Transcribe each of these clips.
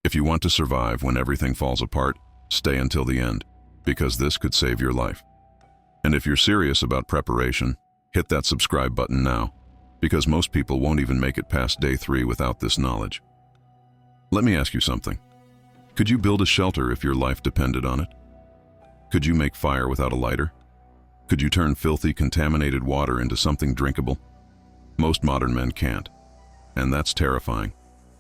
If you want to survive when everything falls apart, stay until the end, because this could save your life. And if you're serious about preparation, hit that subscribe button now, because most people won't even make it past day 3 without this knowledge. Let me ask you something. Could you build a shelter if your life depended on it? Could you make fire without a lighter? Could you turn filthy, contaminated water into something drinkable? Most modern men can't. And that's terrifying,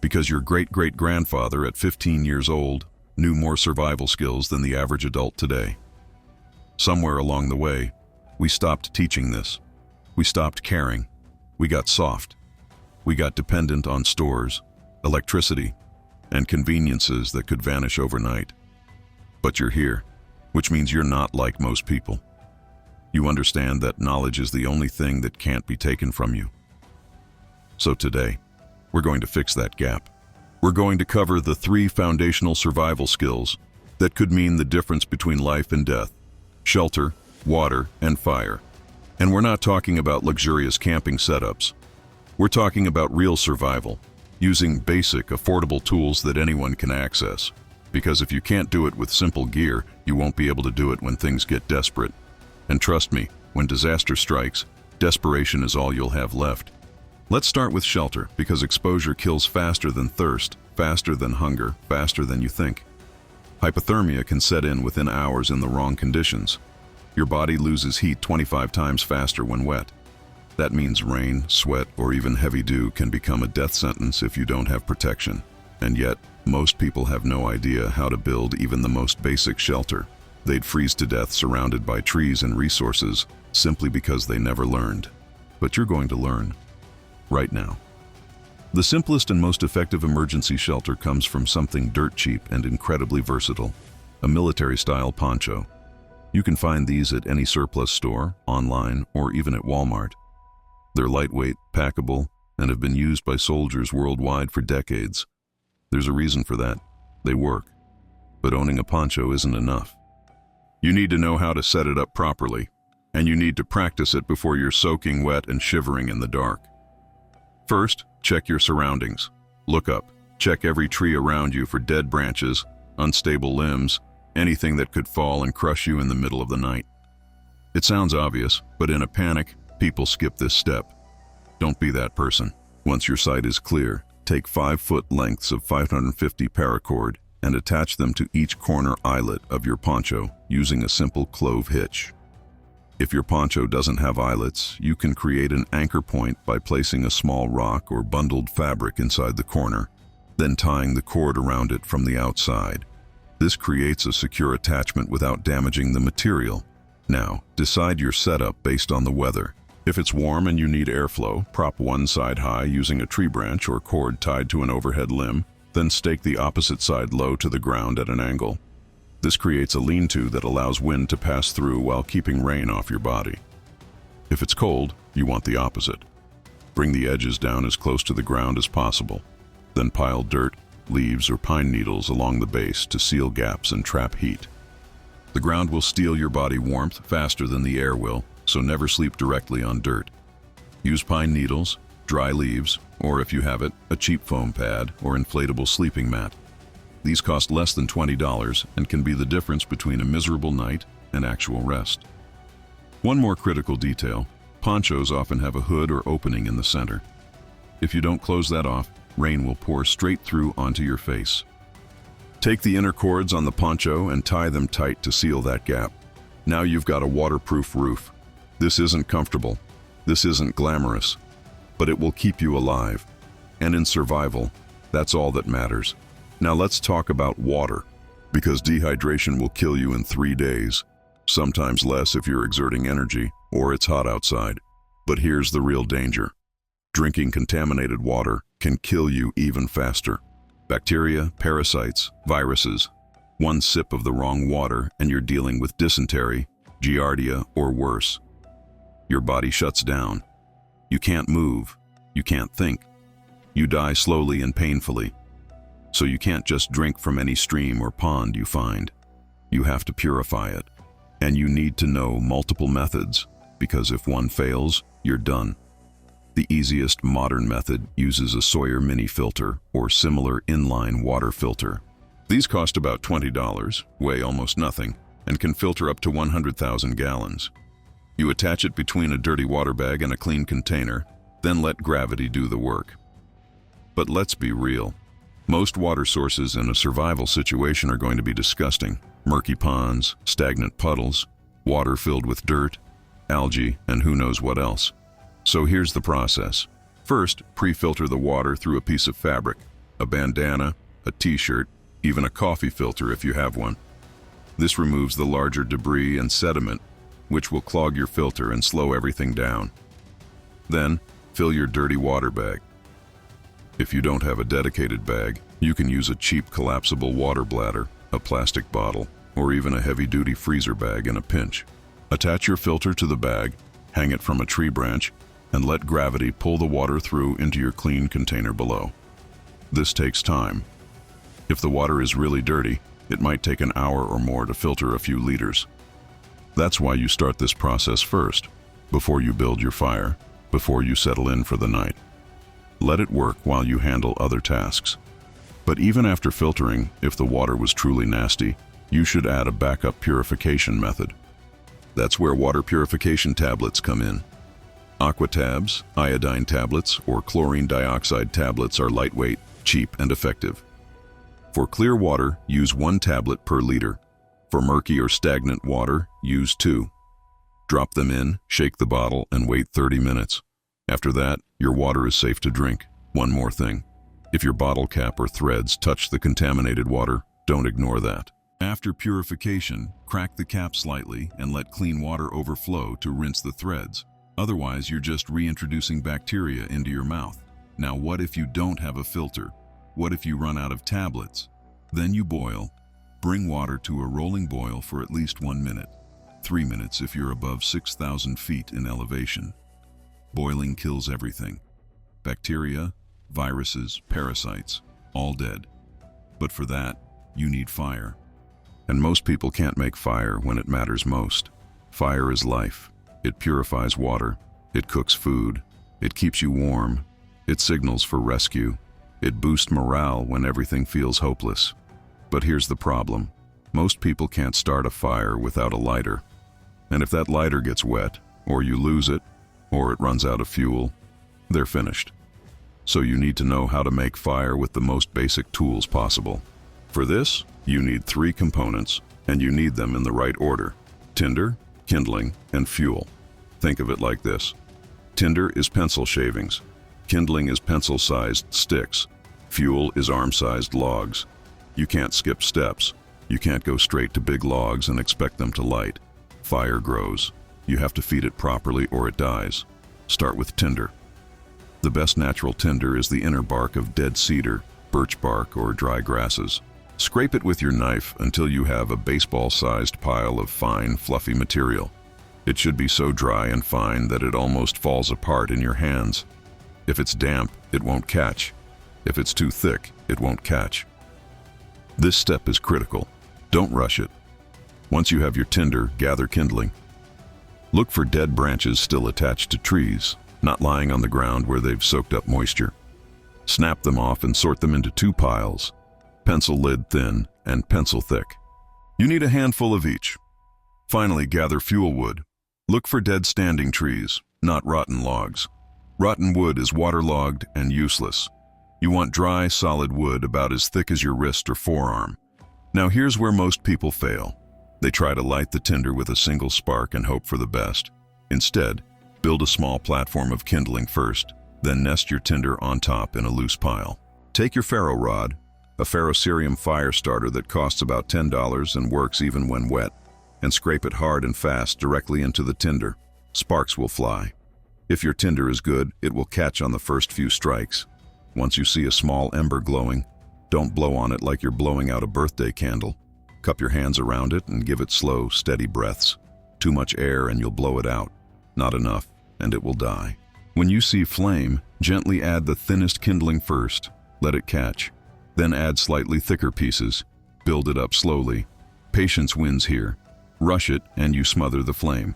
because your great-great-grandfather at 15 years old knew more survival skills than the average adult today. Somewhere along the way, we stopped teaching this. We stopped caring. We got soft. We got dependent on stores, electricity, and conveniences that could vanish overnight. But you're here, which means you're not like most people. You understand that knowledge is the only thing that can't be taken from you. So today, we're going to fix that gap. We're going to cover the 3 foundational survival skills that could mean the difference between life and death: shelter, water, and fire. And we're not talking about luxurious camping setups. We're talking about real survival, using basic, affordable tools that anyone can access. Because if you can't do it with simple gear, you won't be able to do it when things get desperate. And trust me, when disaster strikes, desperation is all you'll have left. Let's start with shelter, because exposure kills faster than thirst, faster than hunger, faster than you think. Hypothermia can set in within hours in the wrong conditions. Your body loses heat 25 times faster when wet. That means rain, sweat, or even heavy dew can become a death sentence if you don't have protection. And yet, most people have no idea how to build even the most basic shelter. They'd freeze to death surrounded by trees and resources simply because they never learned. But you're going to learn. Right now. The simplest and most effective emergency shelter comes from something dirt cheap and incredibly versatile: a military-style poncho. You can find these at any surplus store, online, or even at Walmart. They're lightweight, packable, and have been used by soldiers worldwide for decades. There's a reason for that. They work. But owning a poncho isn't enough. You need to know how to set it up properly, and you need to practice it before you're soaking wet and shivering in the dark. First, check your surroundings. Look up. Check every tree around you for dead branches, unstable limbs, anything that could fall and crush you in the middle of the night. It sounds obvious, but in a panic, people skip this step. Don't be that person. Once your sight is clear, take 5-foot lengths of 550 paracord and attach them to each corner eyelet of your poncho using a simple clove hitch. If your poncho doesn't have eyelets, you can create an anchor point by placing a small rock or bundled fabric inside the corner, then tying the cord around it from the outside. This creates a secure attachment without damaging the material. Now, decide your setup based on the weather. If it's warm and you need airflow, prop one side high using a tree branch or cord tied to an overhead limb, then stake the opposite side low to the ground at an angle. This creates a lean-to that allows wind to pass through while keeping rain off your body. If it's cold, you want the opposite. Bring the edges down as close to the ground as possible. Then pile dirt, leaves, or pine needles along the base to seal gaps and trap heat. The ground will steal your body warmth faster than the air will, so never sleep directly on dirt. Use pine needles, dry leaves, or if you have it, a cheap foam pad or inflatable sleeping mat. These cost less than $20 and can be the difference between a miserable night and actual rest. One more critical detail: ponchos often have a hood or opening in the center. If you don't close that off, rain will pour straight through onto your face. Take the inner cords on the poncho and tie them tight to seal that gap. Now you've got a waterproof roof. This isn't comfortable. This isn't glamorous. But it will keep you alive. And in survival, that's all that matters. Now let's talk about water, because dehydration will kill you in 3 days, sometimes less if you're exerting energy or it's hot outside. But here's the real danger. Drinking contaminated water can kill you even faster. Bacteria, parasites, viruses. One sip of the wrong water and you're dealing with dysentery, giardia, or worse. Your body shuts down. You can't move. You can't think. You die slowly and painfully. So you can't just drink from any stream or pond you find. You have to purify it. And you need to know multiple methods, because if one fails, you're done. The easiest modern method uses a Sawyer mini filter or similar inline water filter. These cost about $20, weigh almost nothing, and can filter up to 100,000 gallons. You attach it between a dirty water bag and a clean container, then let gravity do the work. But let's be real. Most water sources in a survival situation are going to be disgusting. Murky ponds, stagnant puddles, water filled with dirt, algae, and who knows what else. So here's the process. First, pre-filter the water through a piece of fabric, a bandana, a t-shirt, even a coffee filter if you have one. This removes the larger debris and sediment, which will clog your filter and slow everything down. Then, fill your dirty water bag. If you don't have a dedicated bag, you can use a cheap collapsible water bladder, a plastic bottle, or even a heavy-duty freezer bag in a pinch. Attach your filter to the bag, hang it from a tree branch, and let gravity pull the water through into your clean container below. This takes time. If the water is really dirty, it might take an hour or more to filter a few liters. That's why you start this process first, before you build your fire, before you settle in for the night. Let it work while you handle other tasks. But even after filtering, if the water was truly nasty, you should add a backup purification method. That's where water purification tablets come in. Aqua tabs, iodine tablets, or chlorine dioxide tablets are lightweight, cheap, and effective. For clear water, use 1 tablet per liter. For murky or stagnant water, use 2. Drop them in, shake the bottle, and wait 30 minutes. After that, your water is safe to drink. One more thing. If your bottle cap or threads touch the contaminated water, don't ignore that. After purification, crack the cap slightly and let clean water overflow to rinse the threads. Otherwise, you're just reintroducing bacteria into your mouth. Now, what if you don't have a filter? What if you run out of tablets? Then you boil. Bring water to a rolling boil for at least 1 minute. 3 minutes if you're above 6,000 feet in elevation. Boiling kills everything. Bacteria, viruses, parasites, all dead. But for that, you need fire. And most people can't make fire when it matters most. Fire is life. It purifies water. It cooks food. It keeps you warm. It signals for rescue. It boosts morale when everything feels hopeless. But here's the problem. Most people can't start a fire without a lighter. And if that lighter gets wet, or you lose it, or it runs out of fuel, they're finished. So you need to know how to make fire with the most basic tools possible. For this, you need 3 components, and you need them in the right order: tinder, kindling, and fuel. Think of it like this. Tinder is pencil shavings. Kindling is pencil-sized sticks. Fuel is arm-sized logs. You can't skip steps. You can't go straight to big logs and expect them to light. Fire grows. You have to feed it properly or it dies. Start with tinder. The best natural tinder is the inner bark of dead cedar, birch bark, or dry grasses. Scrape it with your knife until you have a baseball-sized pile of fine, fluffy material. It should be so dry and fine that it almost falls apart in your hands. If it's damp, it won't catch. If it's too thick, it won't catch. This step is critical. Don't rush it. Once you have your tinder, gather kindling. Look for dead branches still attached to trees, not lying on the ground where they've soaked up moisture. Snap them off and sort them into 2 piles, pencil lid thin and pencil thick. You need a handful of each. Finally, gather fuel wood. Look for dead standing trees, not rotten logs. Rotten wood is waterlogged and useless. You want dry, solid wood about as thick as your wrist or forearm. Now here's where most people fail. They try to light the tinder with a single spark and hope for the best. Instead, build a small platform of kindling first, then nest your tinder on top in a loose pile. Take your ferro rod, a ferrocerium fire starter that costs about $10 and works even when wet, and scrape it hard and fast directly into the tinder. Sparks will fly. If your tinder is good, it will catch on the first few strikes. Once you see a small ember glowing, don't blow on it like you're blowing out a birthday candle. Cup your hands around it and give it slow, steady breaths. Too much air and you'll blow it out. Not enough, and it will die. When you see flame, gently add the thinnest kindling first. Let it catch. Then add slightly thicker pieces. Build it up slowly. Patience wins here. Rush it and you smother the flame.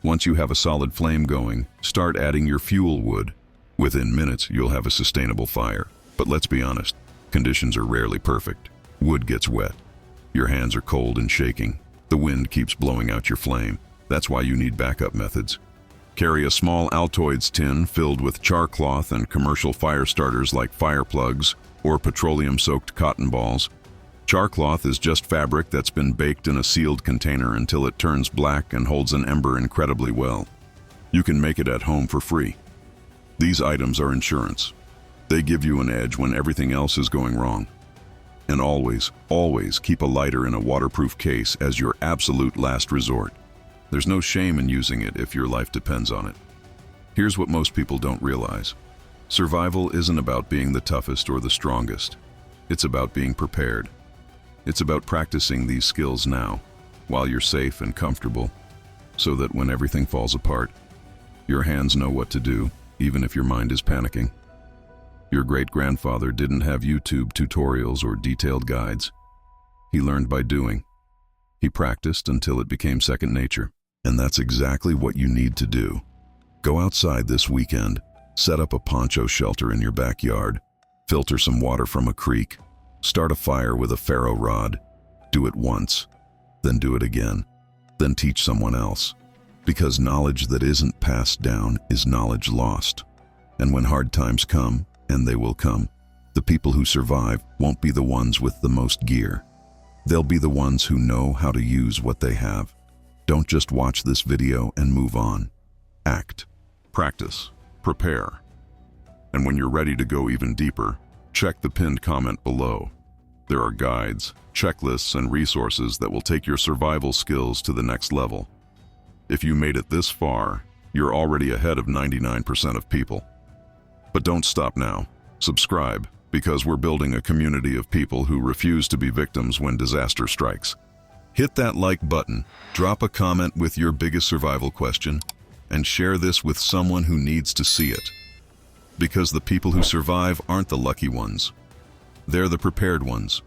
Once you have a solid flame going, start adding your fuel wood. Within minutes, you'll have a sustainable fire. But let's be honest, conditions are rarely perfect. Wood gets wet. Your hands are cold and shaking. The wind keeps blowing out your flame. That's why you need backup methods. Carry a small Altoids tin filled with char cloth and commercial fire starters like fire plugs or petroleum-soaked cotton balls. Char cloth is just fabric that's been baked in a sealed container until it turns black and holds an ember incredibly well. You can make it at home for free. These items are insurance. They give you an edge when everything else is going wrong. And always, always keep a lighter in a waterproof case as your absolute last resort. There's no shame in using it if your life depends on it. Here's what most people don't realize. Survival isn't about being the toughest or the strongest. It's about being prepared. It's about practicing these skills now, while you're safe and comfortable, so that when everything falls apart, your hands know what to do, even if your mind is panicking. Your great-grandfather didn't have YouTube tutorials or detailed guides. He learned by doing. He practiced until it became second nature. And that's exactly what you need to do. Go outside this weekend, set up a poncho shelter in your backyard, filter some water from a creek, start a fire with a ferro rod. Do it once, then do it again, then teach someone else. Because knowledge that isn't passed down is knowledge lost. And when hard times come, and they will come, the people who survive won't be the ones with the most gear. They'll be the ones who know how to use what they have. Don't just watch this video and move on. Act. Practice. Prepare. And when you're ready to go even deeper, check the pinned comment below. There are guides, checklists, and resources that will take your survival skills to the next level. If you made it this far, you're already ahead of 99% of people. But don't stop now. Subscribe, because we're building a community of people who refuse to be victims when disaster strikes. Hit that like button, drop a comment with your biggest survival question, and share this with someone who needs to see it. Because the people who survive aren't the lucky ones. They're the prepared ones.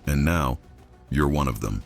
And now, you're one of them.